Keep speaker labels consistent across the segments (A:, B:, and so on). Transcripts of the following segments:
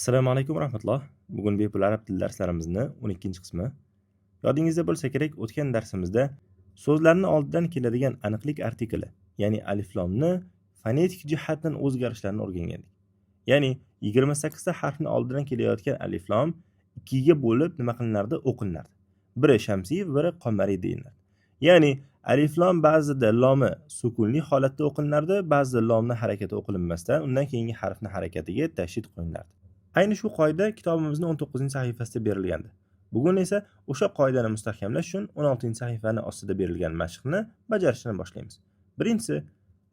A: Assalomu alaykum rahmatulloh. Bugun bepul arab tili darslarimizning 12-qismi. Yodingizda bo'lsa kerak, o'tgan darsimizda so'zlarning oldidan keladigan aniqlik artikli, ya'ni aliflomni fonetik jihatdan o'zgarishlarini o'rgangandik. Ya'ni 28 ta harfning oldidan kelayotgan aliflom 2 ga bo'lib nima qilinardi? O'qilinardi. Biri shamsiy, biri qamariy deyiladi. Ya'ni aliflom ba'zida lomi sukunli holatda o'qilinardi, ba'zida lomni harakati o'qilinmasdan undan keyingi harfning harakatiga tashdid qo'yiladi. Ayni shu qoida kitobimizning 19-sahifasida berilgandi. Bugun esa o'sha qoidani mustahkamlash uchun 16-sahifani ostida berilgan mashqni bajarishni boshlaymiz. Birinchisi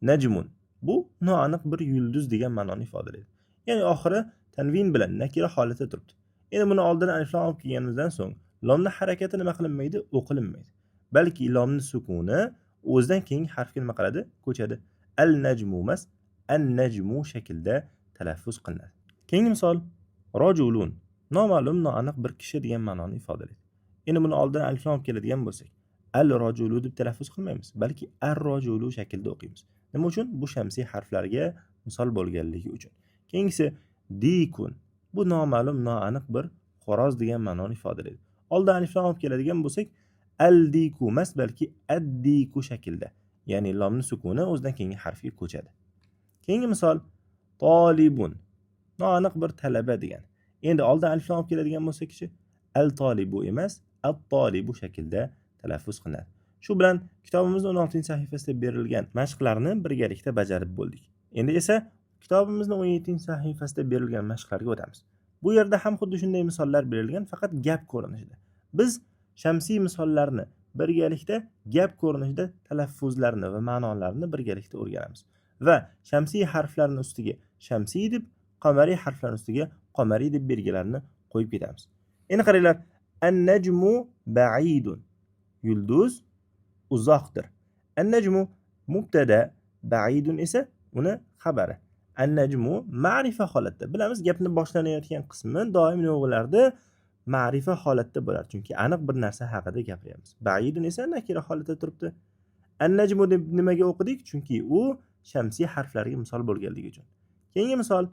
A: najmun. Bu noaniq bir yulduz degan ma'noni ifodalaydi. Ya'ni oxiri tanvin bilan nakira holatda turibdi. Endi buni oldidan aliflom olib kelganimizdan so'ng lomni harakati nima qilinmaydi? O'qilinmaydi. Balki lomni sukuni o'zidan keyingi harfga nima qiladi? Ko'chadi. Al-najmu emas, an-najmu shaklda talaffuz qilinadi. Keyingi misol rojulun, noma'lum, noaniq bir kishi degan ma'noni ifodalaydi. Endi buni oldidan aliflom olib keladigan bo'lsak, al-rojulu deb talaffuz qilmaymiz, balki ar-rojulu shaklda o'qiymiz. Nima uchun? Bu shamsiy harflarga misol bo'lganligi uchun. Keyingisi dikun. Bu noma'lum, noaniq bir xo'roz degan ma'noni ifodalaydi. Oldidan aliflom olib keladigan bo'lsak, al-diku emas, balki ad-diku shaklda. Ya'ni lomni sukuni o'zidan keyingi harfga ko'chadi. Keyingi misol tolibun. Noaniq bir talaba degan. Endi oldidan aliflom olib keladigan bo'lsak-chi, al-tolibu emas, at-tolibu shaklda talaffuz qilinadi. Shu bilan kitobimizning 16-sahifasida berilgan mashqlarni birgalikda bajarib bo'ldik. Endi esa kitobimizning 17-sahifasida berilgan mashqlarga o'tamiz. Bu yerda ham xuddi shunday misollar berilgan, faqat gap ko'rinishida. Biz shamsiy misollarni birgalikda gap ko'rinishida talaffuzlarni va ma'nolarini birgalikda o'rganamiz. Va shamsiy harflarning ustiga shamsiy deb, qamariy harflar ustiga qamariy deb belgilarni qo'yib ketamiz. Endi qaranglar, an-najmu ba'idun. Yulduz uzoqdir. An-najmu mubtada, ba'idun esa uni xabari. An-najmu ma'rifa holatda. Bilamiz, gapni boshlanayotgan qismi doim nima ma'rifa holatda bo'lar, chunki aniq bir narsa haqida gapiryapmiz. Ba'idun esa nakira holatda turibdi. An-najmu deb nimaga o'qidik? Chunki u shamsiy harflarga misol bo'lganligi uchun. Keyingi misol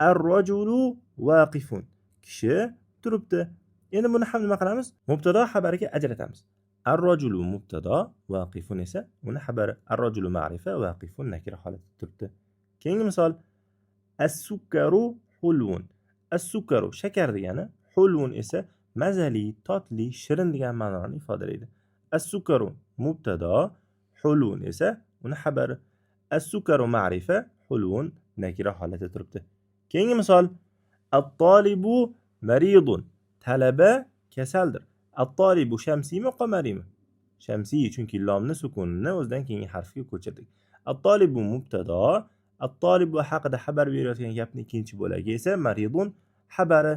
A: ar-rajulu waqifun. Kishi turibdi. Endi buni ham nima qilamiz? Mubtado xabariga ajratamiz. Ar-rajulu mubtado, waqifun esa uni xabari. Ar-rajulu ma'rifa, waqifun nakira holatda turibdi. Keyingi misol as-sukkaru hulvun. As-sukkaru shakar degani, hulvun esa mazali, totli, shirin degan ma'noni ifodalaydi. As-sukkaru mubtado, hulvun esa uni xabari. As-sukkaru ma'rifa, hulvun nakira holatda turibdi. Keyingi misol at-tolibu maridun. Talaba kasaldir. At-tolibu shamsiymi, qamariymi? Shamsiy, chunki lomni sukunini o'zidan keyingi harfga ko'chirdik. At-tolibu mubtado, at-tolibu haqida xabar berayotgan gapning ikkinchi bo'lagi esa maridun xabari.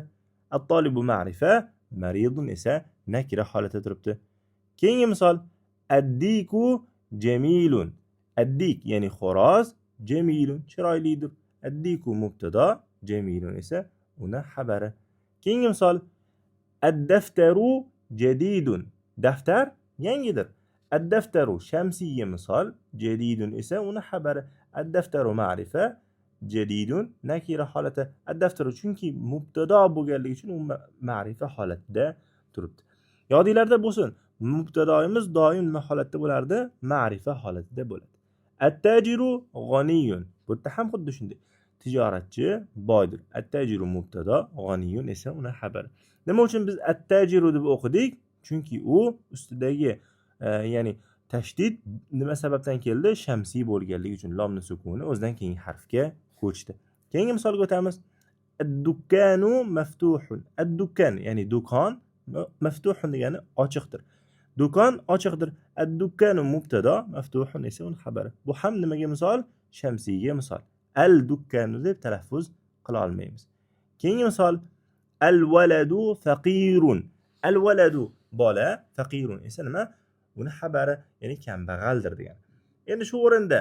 A: At-tolibu ma'rifa, maridun esa nakira holatda turibdi. Keyingi misol ad-diku jamilun. Ad-dik ya'ni xo'roz, jamilun chiroylidir. Ad-diku mubtado, jamilun esa uni xabari. Keyingi misol ad-daftaru jadidun. Daftar yangidir. Ad-daftaru shamsiyga misol, jadidun esa uni xabari. Ad-daftaru ma'rifa, jadidun nakira holati. Ad-daftaru chunki mubtado bo'lganligi uchun u ma'rifa holatida turibdi. Yodinglarda bo'lsin, mubtadoimiz doim nima holatda bo'lardi? Ma'rifa holatida bo'ladi. At-tajiru g'aniyun. Bu yerda ham xuddi shunday. Tijoratchi boydir. At-tajiru mubtado, g'aniyun esa uni xabari. Nima uchun biz at-tajiru deb o'qidik? Chunki u ustidagi ya'ni tashdid nima sababdan keldi? Shamsiy bo'lganligi uchun lomni sukuni o'zidan keyingi harfga ko'chdi. Keyingi misolga o'tamiz. Ad-dukkanu maftuhun. Ad-dukkan ya'ni do'kon, maftuhun degani ochiqdir. Do'kon ochiqdir. Ad-dukkanu mubtado, maftuhun esa uni xabari. Bu ham nimaga misol? Shamsiyga misol. Al-dukkanu deb talaffuz qila olmaymiz. Keyingi misol al-waladu faqirun. Al-waladu bola, faqirun esa nima? Uni xabari, ya'ni kambag'aldir degan. Endi shu o'rinda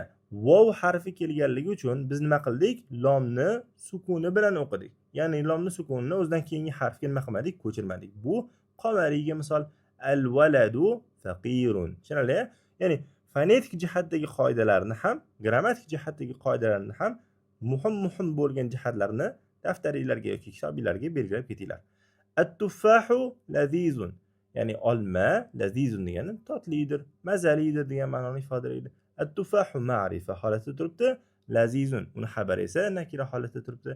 A: vav harfi kelganligi uchun biz nima qildik? Lomni sukuni bilan o'qidik. Ya'ni lomni sukunini o'zidan keyingi harfga nima qilmadik? Ko'chirmadik. Bu qamariyga misol al-waladu faqirun. Tushunarli? Ya'ni fonetik jihatdagi qoidalarni ham, grammatik jihatdagi qoidalarni ham muhim bo'lgan jihatlarni daftaringlarga yoki kitobinglarga belgilab ketinglar. At-tuffahu lazizun. Ya'ni olma lazizun degani totlidir, mazalidir degan ma'noni ifodalaydi. At-tuffahu ma'rifa holatida turibdi, lazizun uni xabar esa nakira holatida turibdi.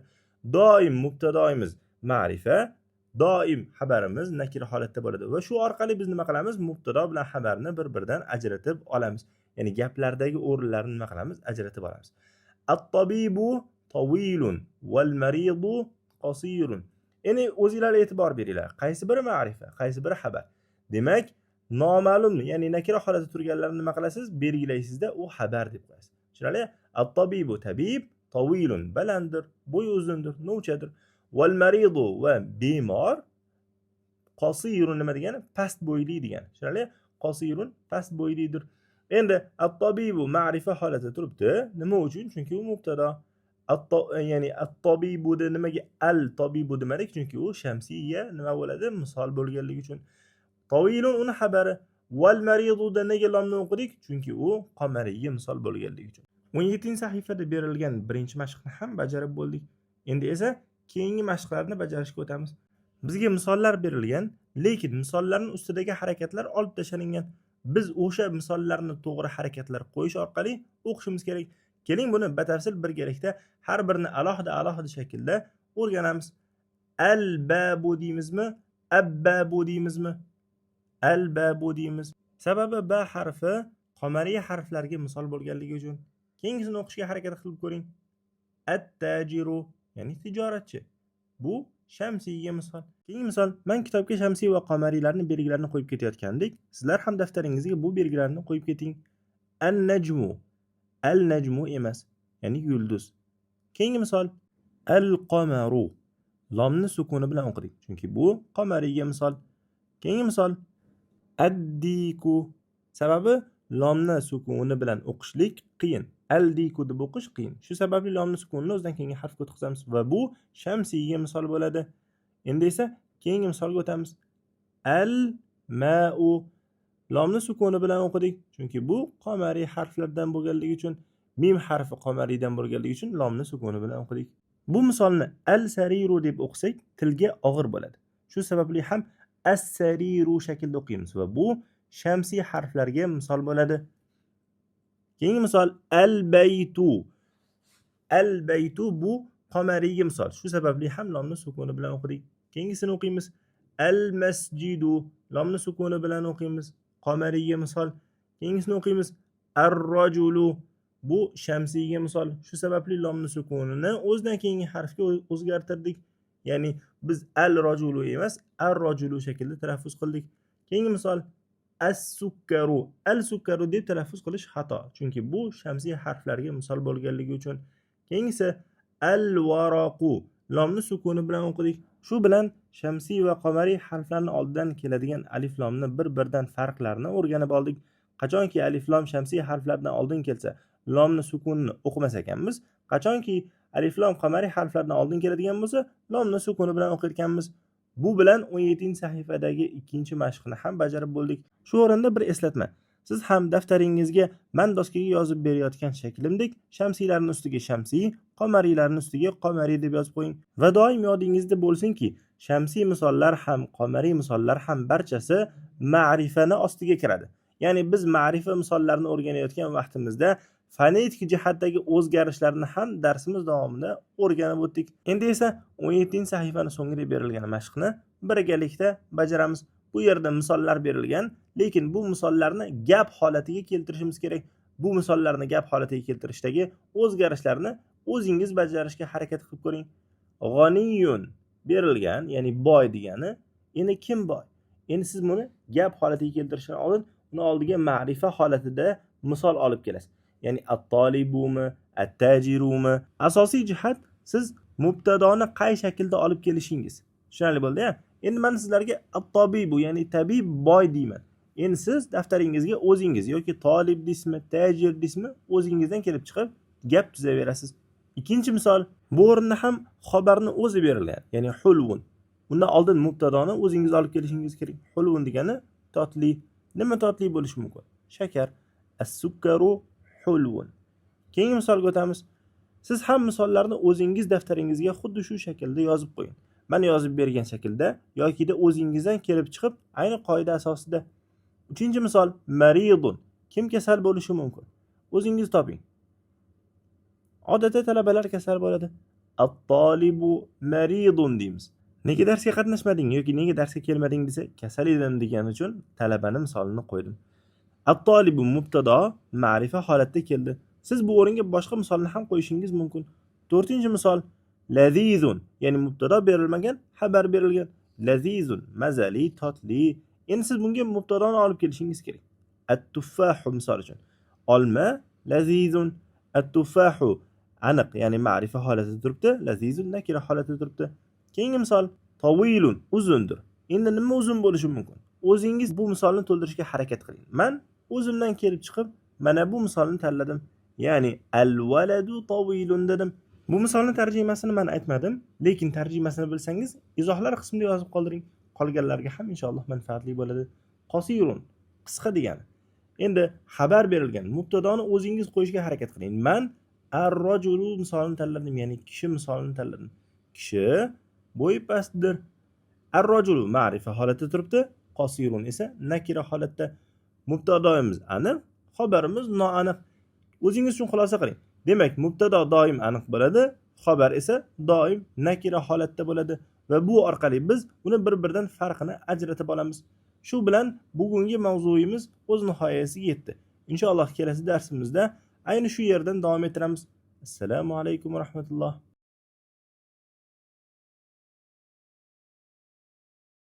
A: Doim mubtadoimiz ma'rifa, doim xabarimiz nakira holatda bo'ladi va shu orqali biz nima qilamiz? Mubtado bilan xabarni bir-biridan ajratib olamiz. Ya'ni gaplardagi o'rinlarni nima qilamiz? Ajratib olamiz. At-tabibu tawilun wal maridu qasirun. Endi o'zingizlar e'tibor beringlar. Qaysi biri ma'rifa, qaysi biri xabar? Demak, noma'lum, ya'ni nakira holatda turganlarni nima qilasiz? Belgilaysizda u xabar deb qo'yasiz. Tushunarli? At-tabibu tabib tawilun balanddir, bo'yi uzundir, novchadir. Wal maridu va bemor qasirun nima degani? Past bo'yli degani. Tushunarli? Qasirun past bo'ylidir. Endi at-tabibu ma'rifa holatida turibdi. Nima uchun? Chunki u mubtada. Ya'ni at-tabibu da nimaga al-tabibu demadik? Chunki u shamsiyya nima bo'ladi? Misol bo'lganligi uchun. Tawilun uni xabari. Wal maridu da nega lomni o'qidik? Chunki u qamariyya misol bo'lganligi uchun. 17-sahifada berilgan birinchi mashqni ham bajarib bo'ldik. Endi esa keyingi mashqlarni bajarishga o'tamiz. Bizga misollar berilgan, lekin misollarning ustidagi harakatlar olib tashlangan. Biz o'sha misollarni to'g'ri harakatlar qo'yish orqali o'qishimiz kerak. Keling buni batafsil birgalikda har birini alohida shaklda o'rganamiz. Al-babu deymizmi? Ab-babu deymizmi? Al-babu deymiz. Sababi ba harfi qamariy harflarga misol bo'lganligi uchun. Keyingisini o'qishga harakat qilib ko'ring. At-tajiru, ya'ni tijoratchi. Bu shamsiyga misol. Keyingi misol, men kitobga shamsiy va qamariylarni belgilarini qo'yib ketayotgandik. Sizlar ham daftaringizga bu belgilarni qo'yib keting. An-najmu. Al-najmu emas, ya'ni yulduz. Keyingi misol, al-qamaru. Lomni sukuni bilan o'qidik, chunki bu qamariyga misol. Keyingi misol, ad-diku. Sababi lomni sukuni bilan o'qishlik qiyin. Al-diku deb o'qish qiyin. Shu sababli lomni sukunini o'zidan keyingi harfga o'tkazamiz va bu shamsiyga misol bo'ladi. Endi esa keyingi misolga o'tamiz. Al-ma'u. Lomni sukuni bilan o'qidik, chunki bu qamariy harflardan bo'lganligi uchun, mim harfi qamariydan bo'lganligi uchun lomni sukuni bilan o'qidik. Bu misolni al-sariru deb o'qisak tilga og'ir bo'ladi. Shu sababli ham as-sariru shaklda o'qiymiz va bu shamsiy harflarga misol bo'ladi. Keyingi misol al-baytu. Al-baytu bu qamariyga misol. Shu sababli ham lomni sukuni bilan o'qidik. Keyingisini o'qiymiz. Al-masjidu. Lomni sukuni bilan o'qiymiz. Qamariyga misol. Keyingisini o'qiymiz. Ar-rajulu. Bu shamsiyga misol. Shu sababli lomni sukunini o'zidan keyingi harfga o'zgartirdik. Ya'ni biz al-rajulu emas, ar-rajulu shaklida talaffuz qildik. Keyingi misol as-sukkaru. Al-sukkaru deb talaffuz qilish xato, chunki bu shamsiy harflarga misol bo'lganligi uchun. Keyingisi al-waraqu. Lomni sukuni bilan o'qidik. Shu bilan shamsiy va qamariy harflarning oldidan keladigan alif lomni bir-biridan farqlarini o'rganib oldik. Qachonki alif lom shamsiy harflardan oldin kelsa, lomni sukunini o'qimas ekanmiz. Qachonki alif lom qamariy harflardan oldin keladigan bo'lsa, lomni sukuni bilan o'qiyotganmiz. Bu bilan 17-sahifadagi ikkinchi mashqni ham bajarib bo'ldik. Shu o'rinda bir eslatma. Siz ham daftaringizga men doskaga yozib berayotgan shaklimdek shamsiylarning ustiga shamsiy, qamariylarning ustiga qamariy deb yozib qo'ying. Va doim yodingizda bo'lsinki, shamsiy misollar ham, qamariy misollar ham barchasi ma'rifani ostiga kiradi. Ya'ni biz ma'rifa misollarini o'rganayotgan vaqtimizda fonetik jihatdagi o'zgarishlarni ham darsimiz davomida o'rganib o'tdik. Endi esa 17-sahifani so'ngida berilgan mashqni birgalikda bajaramiz. Bu yerda misollar berilgan, lekin bu misollarni gap holatiga keltirishimiz kerak. Bu misollarni gap holatiga keltirishdagi o'zgarishlarni o'zingiz bajarishga harakat qilib ko'ring. G'aniyun berilgan, ya'ni boy degani. Endi kim boy? Endi siz buni gap holatiga keltirishdan oldin uni oldiga ma'rifa holatida misol olib kelasiz. Ya'ni at-talibumi, at-tajirumi. Asosiy jihat siz mubtadoni qay shaklda olib kelishingiz. Tushunarli bo'ldi-ya? Endi men sizlarga at-tabibu, ya'ni tabib boy deyman. Endi siz daftaringizga o'zingiz yoki talib deysizmi, tajir deysizmi, o'zingizdan kelib chiqib gap tuzaverasiz. Ikkinchi misol, bu o'rinda ham xabarni o'zi berilgan, ya'ni hulvun. Undan oldin mubtadoni o'zingiz olib kelishingiz kerak. Hulvun degani totli. Nima totli bo'lishi mumkin? Shakar. As-sukkaru hulvun. Keyingi misolga o'tamiz. Siz ham misollarni o'zingiz daftaringizga xuddi shu shaklda yozib qo'ying. Mana yozib bergan shaklda yokida o'zingizdan kelib chiqib, ayni qoida asosida. 3-misol maridun. Kim kasal bo'lishi mumkin? O'zingiz toping. Odatda talabalar kasal bo'ladi. At-tolibu maridun deymiz. Nega darsga qatnashmading yoki nega darsga kelmading desa, kasal edim degani uchun talabani misolini qo'ydim. At-tolibu mubtado ma'rifa holatda keldi. Siz bu o'ringa boshqa misolni ham qo'yishingiz mumkin. 4-misol lazizun, ya'ni mubtado berilmagan, xabar berilgan. Lazizun, mazali, totli. Endi siz bunga mubtadoni olib kelishingiz kerak. At-tuffahu misol uchun. Olma lazizun, at-tuffahu aniq, ya'ni ma'rifa holatida turibdi, lazizun nakira holatida turibdi. Keyingi misol tawilun, uzundir. Endi nima uzun bo'lishi mumkin? O'zingiz bu misolni to'ldirishga harakat qiling. Men o'zimdan kelib chiqib, mana bu misolni tanladim. Ya'ni al-waladu tawilun dedim. Bu misolning tarjimasini men aytmadim, lekin tarjimasini bilsangiz, izohlar qismida yozib qoldiring. Qolganlarga ham inshaalloh manfaatli bo'ladi. Qasirun, qisqa degani. Endi xabar berilgan mubtadoni o'zingiz qo'yishga harakat qiling. Men ar-rajulu misolini tanladim, ya'ni kishi misolini tanladim. Kishi bo'yi pastdir. Ar-rajulu ma'rifa holatda turibdi, qasirun esa nakira holatda. Mubtadoimiz aniq, xabarimiz noaniq. O'zingiz uchun xulosa qiling. Demak, mubtado doim aniq bo'ladi, xabar esa doim nakira holatda bo'ladi va bu orqali biz uni bir-biridan farqini ajratib olamiz. Shu bilan bugungi mavzuyimiz o'z nihoyasiga yetdi. Inshaalloh kelasi darsimizda ayni shu yerdan davom ettiramiz. Assalomu alaykum va rahmatulloh.